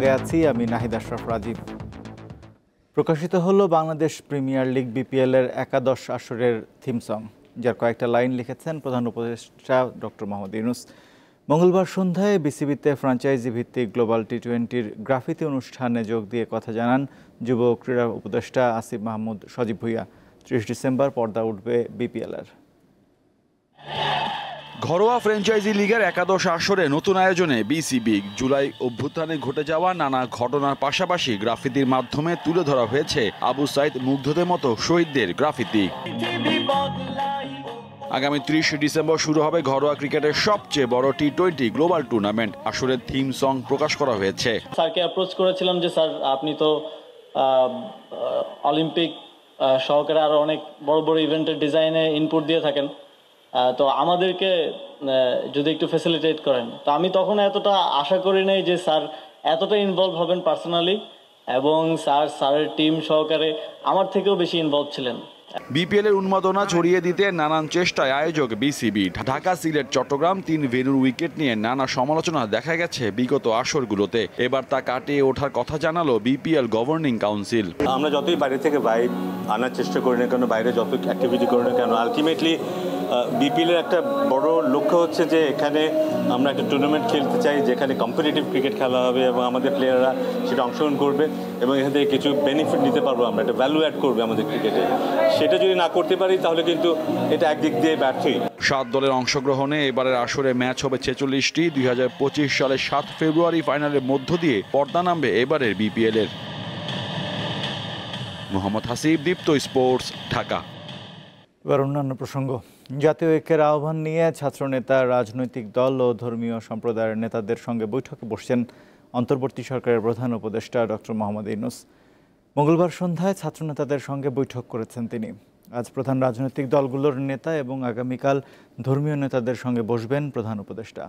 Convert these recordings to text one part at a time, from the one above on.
সঙ্গে আছি আমি নাহিদ আশরাফ রাজীব। প্রকাশিত হলো বাংলাদেশ প্রিমিয়ার লিগ বিপিএল এর একাদশ আসরের থিম সং, যার কয়েকটা লাইন লিখেছেন প্রধান উপদেষ্টা ডক্টর মোহাম্মদ ইউনূস। মঙ্গলবার সন্ধ্যায় বিসিবিতে ফ্র্যাঞ্চাইজি ভিত্তিক গ্লোবাল টি-20-র গ্রাফিতি অনুষ্ঠানে যোগ দিয়ে কথা জানান যুব ক্রীড়া উপদেষ্টা আসিফ মাহমুদ সজীব ভুঁইয়া। ৩০ ডিসেম্বর পর্দা উঠবে বিপিএল-এর। ঘরোয়া ফ্র্যাঞ্চাইজি লিগের একাদশ আসরে নতুন আয়োজনে বিসিবি জুলাই অভ্যুত্থানে ঘটে যাওয়া নানা ঘটনার পাশাপাশি গ্রাফিতির মাধ্যমে তুলে ধরা হয়েছে আবু সাইদ মুগ্ধদের মতো শহীদদের গ্রাফিতি। আগামী ৩০ ডিসেম্বর শুরু হবে ঘরোয়া ক্রিকেটের সবচেয়ে বড় টি-20 গ্লোবাল টুর্নামেন্ট। আসরের থিম সং প্রকাশ করা হয়েছে। স্যারকে অ্যাপ্রোচ করেছিলাম যে স্যার আপনি তো অলিম্পিক সহকারে আরো অনেক বড় বড় ইভেন্টের ডিজাইনে ইনপুট দিয়ে থাকেন, তো আমাদেরকে যদি একটু ফ্যাসিলিটেট করেন। তো আমি তখন এতটা আশা করি নাই যে স্যার এতটা ইনভলভ হবেন পার্সোনালি, এবং স্যারের টিম সহকারে আমার থেকেও বেশি ইনভলভ ছিলেন। বিপিএল এর উন্মাদনা ছড়িয়ে দিতে নানান চেষ্টায় আয়োজক বিসিবি। ঢাকা, সিলেট, চট্টগ্রাম 3 ভেন্যুর উইকেট নিয়ে নানা সমালোচনা দেখা গেছে বিগত আসরগুলোতে। এবার তা কাটিয়ে ওঠার কথা জানালো বিপিএল গভর্নিং কাউন্সিল। আমরা যতই বাইরে থেকে ভাইব আনার চেষ্টা করি না কেন, বাইরে যত অ্যাক্টিভিটি করি না কেন, আলটিমেটলি বিপিএলের একটা বড় লক্ষ্য হচ্ছে যে এখানে আমরা একটা টুর্নামেন্ট খেলতে চাই যেখানে কম্পিটিটিভ ক্রিকেট খেলা হবে এবং আমাদের প্লেয়াররা সেটা অংশগ্রহণ করবে এবং এখান থেকে কিছু বেনিফিট নিতে পারবো, আমরা একটা ভ্যালু অ্যাড করবে আমাদের ক্রিকেটে। সেটা যদি না করতে পারি তাহলে কিন্তু এটা একদিক দিয়ে ব্যর্থই। 7 দলের অংশগ্রহণে এবারের আসরে ম্যাচ হবে 46টি। 2025 সালের 7 ফেব্রুয়ারি ফাইনালের মধ্য দিয়ে পর্দা নামবে এবারের বিপিএল এর। মোহাম্মদ হাসিব, দীপ্ত স্পোর্টস, ঢাকা। এবার অন্যান্য প্রসঙ্গ। জাতীয় ঐক্যের আহ্বান নিয়ে ছাত্রনেতা, রাজনৈতিক দল ও ধর্মীয় সম্প্রদায়ের নেতাদের সঙ্গে বৈঠকে বসছেন অন্তর্বর্তী সরকারের প্রধান উপদেষ্টা ডক্টর মোহাম্মদ ইউনূস। মঙ্গলবার সন্ধ্যায় ছাত্রনেতাদের সঙ্গে বৈঠক করেছেন তিনি। আজ প্রধান রাজনৈতিক দলগুলোর নেতা এবং আগামীকাল ধর্মীয় নেতাদের সঙ্গে বসবেন প্রধান উপদেষ্টা।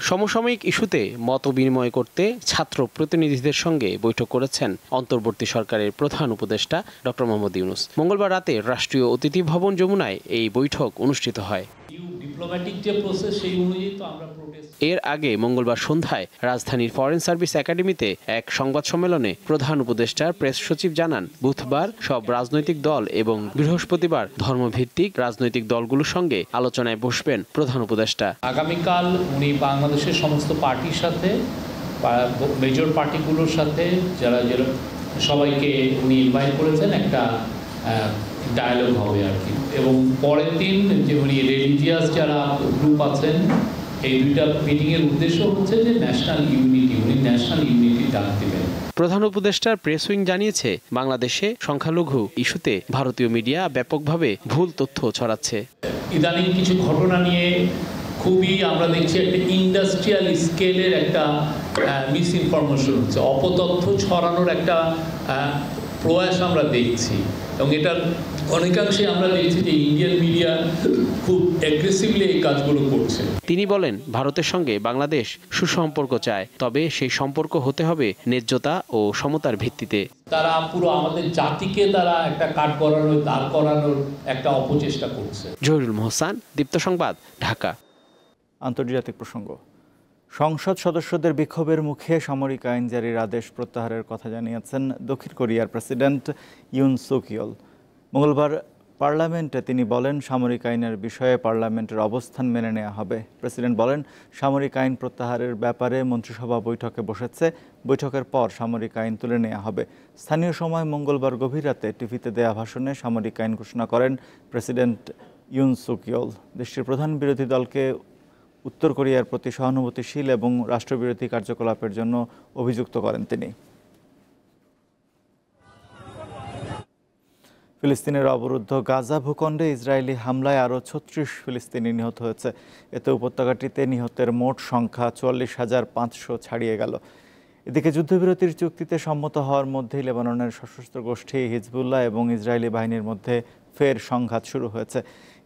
সমসাময়িক ইস্যুতে মত বিনিময় করতে ছাত্র প্রতিনিধিদের সঙ্গে বৈঠক করেছেন অন্তর্বর্তী সরকারের প্রধান উপদেষ্টা ডক্টর মোহাম্মদ ইউনূস। মঙ্গলবার রাতে রাষ্ট্রীয় অতিথি ভবন যমুনায় এই বৈঠক অনুষ্ঠিত হয়। এর আগে মঙ্গলবার সন্ধ্যায় রাজধানীর ফরেন সার্ভিস একাডেমিতে এক সংবাদ সম্মেলনে প্রধান উপদেষ্টার প্রেস সচিব জানান, বুধবার সব রাজনৈতিক দল এবং বৃহস্পতিবার ধর্মভিত্তিক রাজনৈতিক দলগুলোর সঙ্গে আলোচনায় বসবেন প্রধান উপদেষ্টা। আগামীকাল উনি বাংলাদেশের সমস্ত পার্টির সাথে, মেজর পার্টিগুলোর সাথে যারা সবাইকে উনি ইনভাইট করেছেন, একটা ডায়ালগ হবে আর কি। এবং পরের দিন যে উনি রিলিজিয়াস যারা গ্রুপ আছেন, এই দুইটা মিটিংয়ের উদ্দেশ্য হচ্ছে যে ন্যাশনাল ইউনিটি, উনি ন্যাশনাল ইউনিটি ডাক দিবেন। প্রধান উপদেষ্টার প্রেস উইং জানিয়েছে, বাংলাদেশে সংখ্যালঘু ইস্যুতে ভারতীয় মিডিয়া ব্যাপকভাবে ভুল তথ্য ছড়াচ্ছে। ইদানিং কিছু ঘটনা নিয়ে খুবই আমরা দেখছি একটা ইন্ডাস্ট্রিয়াল স্কেলের একটা মিস ইনফরমেশন হচ্ছে, অপতথ্য ছড়ানোর একটা প্রয়াস আমরা দেখছি, এবং এটার অনেকাংশে আমরা দেখছি যে ইন্ডিয়ান মিডিয়া খুব অ্যাগ্রেসিভলি এই কাজগুলো করছে। তিনি বলেন, ভারতের সঙ্গে বাংলাদেশ সুসম্পর্ক চায়, তবে সেই সম্পর্ক হতে হবে ন্যায্যতা ও সমতার ভিত্তিতে। তারা পুরো আমাদের জাতিকে তারা একটা কাঠ করানোর, দাঁড় করানোর একটা অপচেষ্টা করছে। জহিরুল মোহসান, দীপ্ত সংবাদ, ঢাকা। আন্তর্জাতিক প্রসঙ্গ। সংসদ সদস্যদের বিক্ষোভের মুখে সামরিক আইন জারির আদেশ প্রত্যাহারের কথা জানিয়েছেন দক্ষিণ কোরিয়ার প্রেসিডেন্ট ইউন সুক ইয়োল। মঙ্গলবার পার্লামেন্টে তিনি বলেন, সামরিক আইনের বিষয়ে পার্লামেন্টের অবস্থান মেনে নেওয়া হবে। প্রেসিডেন্ট বলেন, সামরিক আইন প্রত্যাহারের ব্যাপারে মন্ত্রিসভা বৈঠকে বসেছে, বৈঠকের পর সামরিক আইন তুলে নেওয়া হবে। স্থানীয় সময় মঙ্গলবার গভীর রাতে টিভিতে দেয়া ভাষণে সামরিক আইন ঘোষণা করেন প্রেসিডেন্ট ইউন সুক ইয়োল। দেশটির প্রধান বিরোধী দলকে উত্তর কোরিয়ার প্রতি সহানুভূতিশীল এবং রাষ্ট্রবিরোধী কার্যকলাপের জন্য অভিযুক্ত করেন তিনি। ফিলিস্তিনের অবরুদ্ধ গাজা ভূখণ্ডে ইসরায়েলি হামলায় আরও 36 ফিলিস্তিনি নিহত হয়েছে। এতে উপত্যকাটিতে নিহতের মোট সংখ্যা 44,500 ছাড়িয়ে গেল। এদিকে যুদ্ধবিরতির চুক্তিতে সম্মত হওয়ার মধ্যেই লেবাননের সশস্ত্র গোষ্ঠী হিজবুল্লাহ এবং ইসরায়েলি বাহিনীর মধ্যে ফের সংঘাত শুরু হয়েছে।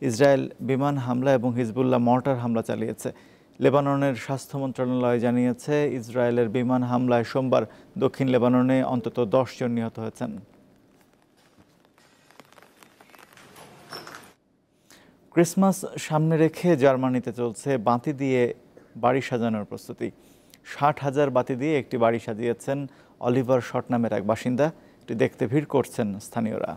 ইসরায়েল বিমান হামলা এবং হিজবুল্লাহ মর্টার হামলা চালিয়েছে। লেবাননের স্বাস্থ্য মন্ত্রণালয় জানিয়েছে, ইসরায়েলের বিমান হামলায় সোমবার দক্ষিণ লেবাননে অন্তত 10 জন নিহত হয়েছেন। ক্রিসমাস সামনে রেখে জার্মানিতে চলছে বাতি দিয়ে বাড়ি সাজানোর প্রস্তুতি। 60,000 বাতি দিয়ে একটি বাড়ি সাজিয়েছেন অলিভার শট নামের এক বাসিন্দা। এটি দেখতে ভিড় করছেন স্থানীয়রা।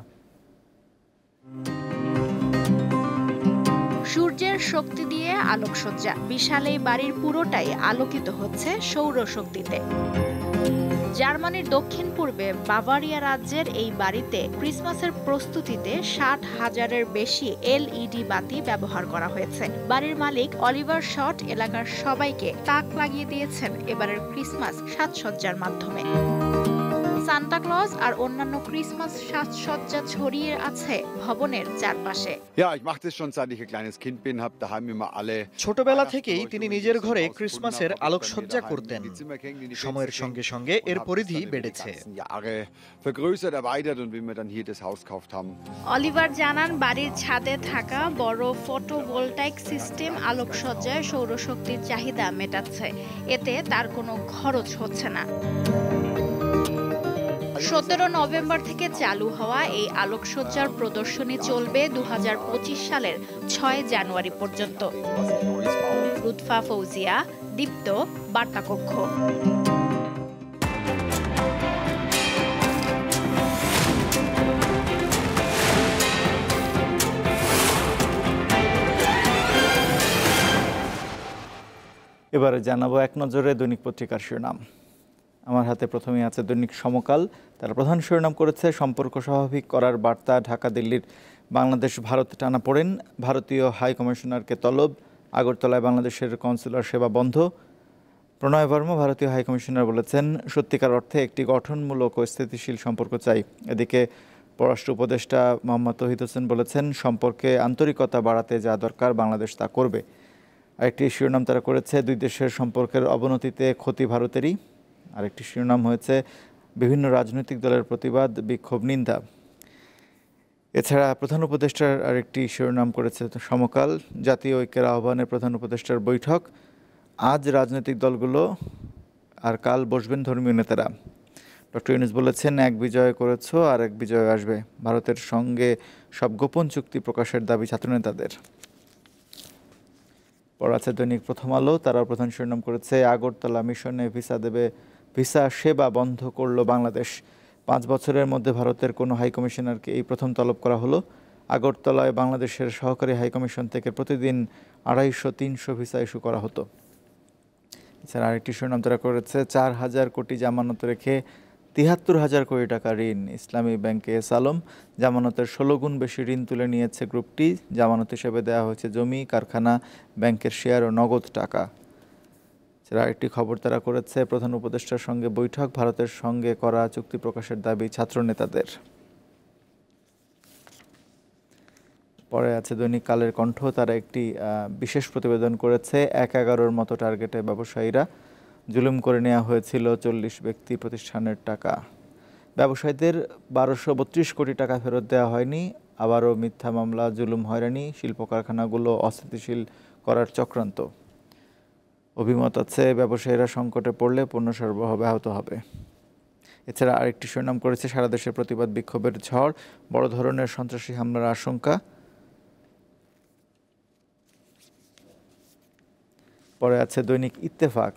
সূর্যের শক্তি দিয়ে আলোকসজ্জা, বিশাল এই বাড়ির পুরোটাই আলোকিত হচ্ছে সৌরশক্তিতে। জার্মানির দক্ষিণ পূর্বে বাভারিয়া রাজ্যের এই বাড়িতে ক্রিসমাসের প্রস্তুতিতে 60,000-এর বেশি LED বাতি ব্যবহার করা হয়েছে। বাড়ির মালিক অলিভার শট এলাকার সবাইকে তাক লাগিয়ে দিয়েছেন এবারের ক্রিসমাস সাজসজ্জার মাধ্যমে। সান্তা ক্লজ আর অন্যান্য ক্রিসমাস সাজসজ্জা ছড়িয়ে আছে ভবনের চারপাশে। ছোটবেলা থেকেই তিনি নিজের ঘরে ক্রিসমাসের আলোকসজ্জা করতেন। সময়ের সঙ্গে সঙ্গে এর পরিধি বেড়েছে। অলিভার জানান, বাড়ির ছাদে থাকা বড় ফটোভোল্টাইক সিস্টেম আলোকসজ্জায় সৌরশক্তির চাহিদা মেটাচ্ছে। এতে তার কোনো খরচ হচ্ছে না। 17 নভেম্বর থেকে চালু হওয়া এই আলোকসজ্জার প্রদর্শনী চলবে 2025 সালের 6 জানুয়ারি পর্যন্ত। লুৎফা ফৌজিয়া, দীপ্ত, বার্তাকক্ষ। এবারে জানাবো এক নজরে দৈনিক পত্রিকার শিরোনাম। আমার হাতে প্রথমেই আছে দৈনিক সমকাল। তারা প্রধান শিরোনাম করেছে সম্পর্ক স্বাভাবিক করার বার্তা, ঢাকা দিল্লির বাংলাদেশ ভারত টানাপোড়েন, ভারতীয় হাই কমিশনারকে তলব, আগরতলায় বাংলাদেশের কনসুলার সেবা বন্ধ। প্রণয় বর্মা ভারতীয় হাই কমিশনার বলেছেন, সত্যিকার অর্থে একটি গঠনমূলক ও স্থিতিশীল সম্পর্ক চাই। এদিকে পররাষ্ট্র উপদেষ্টা মোহাম্মদ তৌহিদ হোসেন বলেছেন, সম্পর্কে আন্তরিকতা বাড়াতে যা দরকার বাংলাদেশ তা করবে। আরেকটি শিরোনাম তারা করেছে, দুই দেশের সম্পর্কের অবনতিতে ক্ষতি ভারতেরই। আরেকটি শিরোনাম হয়েছে, বিভিন্ন রাজনৈতিক দলের প্রতিবাদ, বিক্ষোভ, নিন্দা। এছাড়া প্রধান উপদেষ্টার আরেকটি শিরোনাম করেছে সমকাল, জাতীয় ঐক্যের আহ্বানে প্রধান উপদেষ্টার বৈঠক, আজ রাজনৈতিক দলগুলো আর কাল বসবেন ধর্মীয় নেতারা। ডক্টর ইউনূস বলেছেন, এক বিজয় করেছ আর এক বিজয় আসবে, ভারতের সঙ্গে সব গোপন চুক্তি প্রকাশের দাবি ছাত্রনেতাদের। পর আছে দৈনিক প্রথম আলো। তারা প্রধান শিরোনাম করেছে, আগরতলা মিশনে ভিসা সেবা বন্ধ করল বাংলাদেশ। 5 বছরের মধ্যে ভারতের কোনো হাইকমিশনারকে এই প্রথম তলব করা হলো। আগরতলায় বাংলাদেশের সহকারী হাইকমিশন থেকে প্রতিদিন 250-300 ভিসা ইস্যু করা হতো। এছাড়া আরেকটি শিরোনাম তারা করেছে, 4,000 কোটি জামানত রেখে 73,000 কোটি টাকা ঋণ, ইসলামী ব্যাংকে এস আলম। জামানতের 16 গুণ বেশি ঋণ তুলে নিয়েছে গ্রুপটি। জামানত হিসেবে দেওয়া হয়েছে জমি, কারখানা, ব্যাংকের শেয়ার ও নগদ টাকা। আরেকটি খবর তারা করেছে, প্রধান উপদেষ্টার সঙ্গে বৈঠক, ভারতের সঙ্গে করা চুক্তি প্রকাশের দাবি ছাত্রনেতাদের। পরে আছে দৈনিক কালের কণ্ঠ। তারা একটি বিশেষ প্রতিবেদন করেছে, 1/11 মতো টার্গেটে ব্যবসায়ীরা, জুলুম করে নেওয়া হয়েছিল 40 ব্যক্তি প্রতিষ্ঠানের টাকা। ব্যবসায়ীদের 1232 কোটি টাকা ফেরত দেওয়া হয়নি। আবারও মিথ্যা মামলা, জুলুম, হয়রানি, শিল্প কারখানাগুলো অস্থিতিশীল করার চক্রান্ত। অভিমত আছে, ব্যবসায়ীরা সংকটে পড়লে পণ্য সরবরাহ ব্যাহত হবে। এছাড়া আরেকটি শিরোনাম করেছে, সারা দেশে প্রতিবাদ বিক্ষোভের ঝড়, বড় ধরনের সন্ত্রাসী হামলার আশঙ্কা। পরে আছে দৈনিক ইত্তেফাক।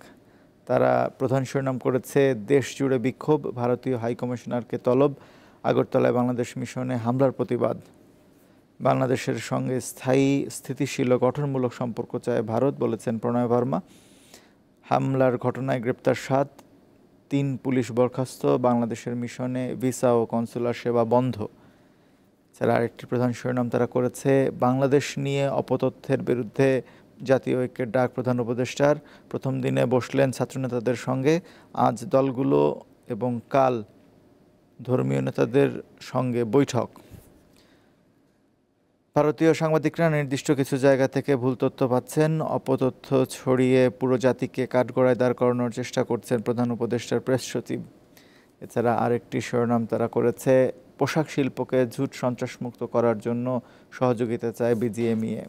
তারা প্রধান শিরোনাম করেছে, দেশ জুড়ে বিক্ষোভ, ভারতীয় হাইকমিশনারকে তলব, আগরতলায় বাংলাদেশ মিশনে হামলার প্রতিবাদ। বাংলাদেশের সঙ্গে স্থায়ী, স্থিতিশীল ও গঠনমূলক সম্পর্ক চায় ভারত, বলেছেন প্রণয় বর্মা। হামলার ঘটনায় গ্রেপ্তার 7, 3 পুলিশ বরখাস্ত, বাংলাদেশের মিশনে ভিসা ও কনসুলার সেবা বন্ধ। এছাড়া আরেকটি প্রধান শিরোনাম তারা করেছে, বাংলাদেশ নিয়ে অপতথ্যের বিরুদ্ধে জাতীয় ঐক্যের ডাক প্রধান উপদেষ্টার। প্রথম দিনে বসলেন ছাত্রনেতাদের সঙ্গে, আজ দলগুলো এবং কাল ধর্মীয় নেতাদের সঙ্গে বৈঠক। ভারতীয় সাংবাদিকরা নির্দিষ্ট কিছু জায়গা থেকে ভুল তথ্য পাচ্ছেন, অপতথ্য ছড়িয়ে পুরো জাতিকে কাঠগড়ায় দাঁড় করানোর চেষ্টা করছেন প্রধান উপদেষ্টার প্রেস সচিব। এছাড়া আরেকটি শিরোনাম তারা করেছে, পোশাক শিল্পকে ঝুট সন্ত্রাসমুক্ত করার জন্য সহযোগিতা চায় বিজিএমইএ।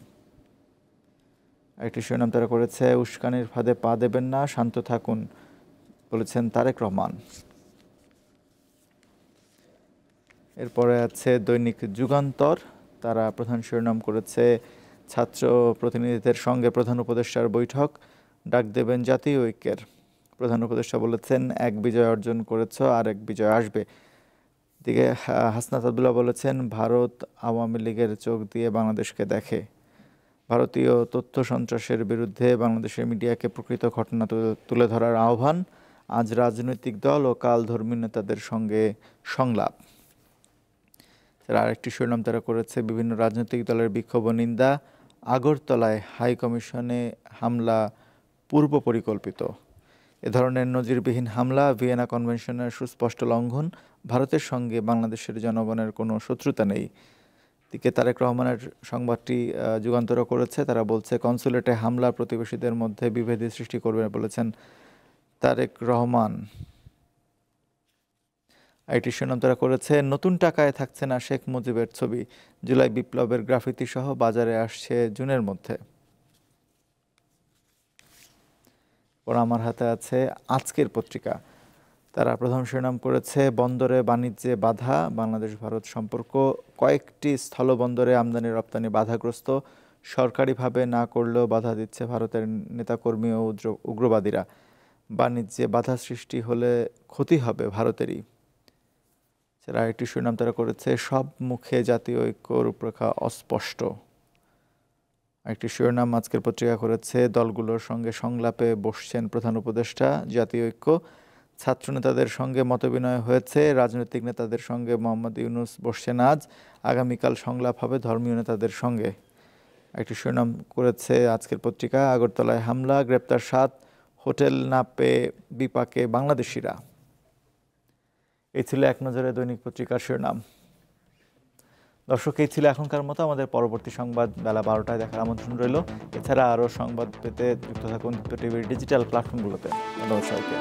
আরেকটি শিরোনাম তারা করেছে, উস্কানির ফাঁদে পা দেবেন না, শান্ত থাকুন, বলেছেন তারেক রহমান। এরপরে আছে দৈনিক যুগান্তর। তারা প্রধান শিরোনাম করেছে, ছাত্র প্রতিনিধিদের সঙ্গে প্রধান উপদেষ্টার বৈঠক, ডাক দেবেন জাতীয় ঐক্যের। প্রধান উপদেষ্টা বলেছেন, এক বিজয় অর্জন করেছ, আর এক বিজয় আসবে। দিকে হাসনাত আব্দুল্লাহ বলেছেন, ভারত আওয়ামী লীগের চোখ দিয়ে বাংলাদেশকে দেখে। ভারতীয় তথ্য সন্ত্রাসের বিরুদ্ধে বাংলাদেশের মিডিয়াকে প্রকৃত ঘটনা তুলে ধরার আহ্বান। আজ রাজনৈতিক দল ও কাল ধর্মীয় নেতাদের সঙ্গে সংলাপ। আরেকটি শিরোনাম তারা করেছে, বিভিন্ন রাজনৈতিক দলের বিক্ষোভ ও নিন্দা। আগরতলায় হাই কমিশনে হামলা পূর্ব পরিকল্পিত। এ ধরনের নজিরবিহীন হামলা ভিয়েনা কনভেনশনের সুস্পষ্ট লঙ্ঘন। ভারতের সঙ্গে বাংলাদেশের জনগণের কোনো শত্রুতা নেই। দিকে তারেক রহমানের সংবাদটি যুগান্তর করেছে। তারা বলছে, কনসুলেটে হামলা প্রতিবেশীদের মধ্যে বিভেদ সৃষ্টি করবে বলেছেন তারেক রহমান। আইটি শিরোনাম তারা করেছে, নতুন টাকায় থাকছে না শেখ মুজিবের ছবি। জুলাই বিপ্লবের গ্রাফিতি সহ বাজারে আসছে জুনের মধ্যে। আমার হাতে আছে আজকের পত্রিকা। তারা প্রথম শিরোনাম করেছে, বন্দরে বাণিজ্যে বাধা, বাংলাদেশ ভারত সম্পর্ক। কয়েকটি স্থলবন্দরে আমদানি রপ্তানি বাধাগ্রস্ত। সরকারিভাবে না করলেও বাধা দিচ্ছে ভারতের নেতাকর্মী ও উগ্রবাদীরা। বাণিজ্যে বাধা সৃষ্টি হলে ক্ষতি হবে ভারতেরই। আরেকটি শিরোনাম তারা করেছে, সব মুখে জাতীয় ঐক্য রূপরেখা অস্পষ্ট। একটি শিরোনাম আজকের পত্রিকা করেছে, দলগুলোর সঙ্গে সংলাপে বসছেন প্রধান উপদেষ্টা। জাতীয় ঐক্য, ছাত্রনেতাদের সঙ্গে মতবিনয় হয়েছে। রাজনৈতিক নেতাদের সঙ্গে মোহাম্মদ ইউনূস বসছেন আজ। আগামীকাল সংলাপ হবে ধর্মীয় নেতাদের সঙ্গে। একটি শিরোনাম করেছে আজকের পত্রিকা, আগরতলায় হামলা, গ্রেপ্তার 7, হোটেল না পেয়ে বিপাকে বাংলাদেশিরা। এই ছিল এক নজরে দৈনিক পত্রিকার শিরোনাম। দর্শক, এই ছিল এখনকার মতো। আমাদের পরবর্তী সংবাদ বেলা 12টায় দেখার আমন্ত্রণ রইল। এছাড়া আরও সংবাদ পেতে যুক্ত থাকুন টিভির ডিজিটাল প্ল্যাটফর্মগুলোতে। ধন্যবাদ সবাইকে।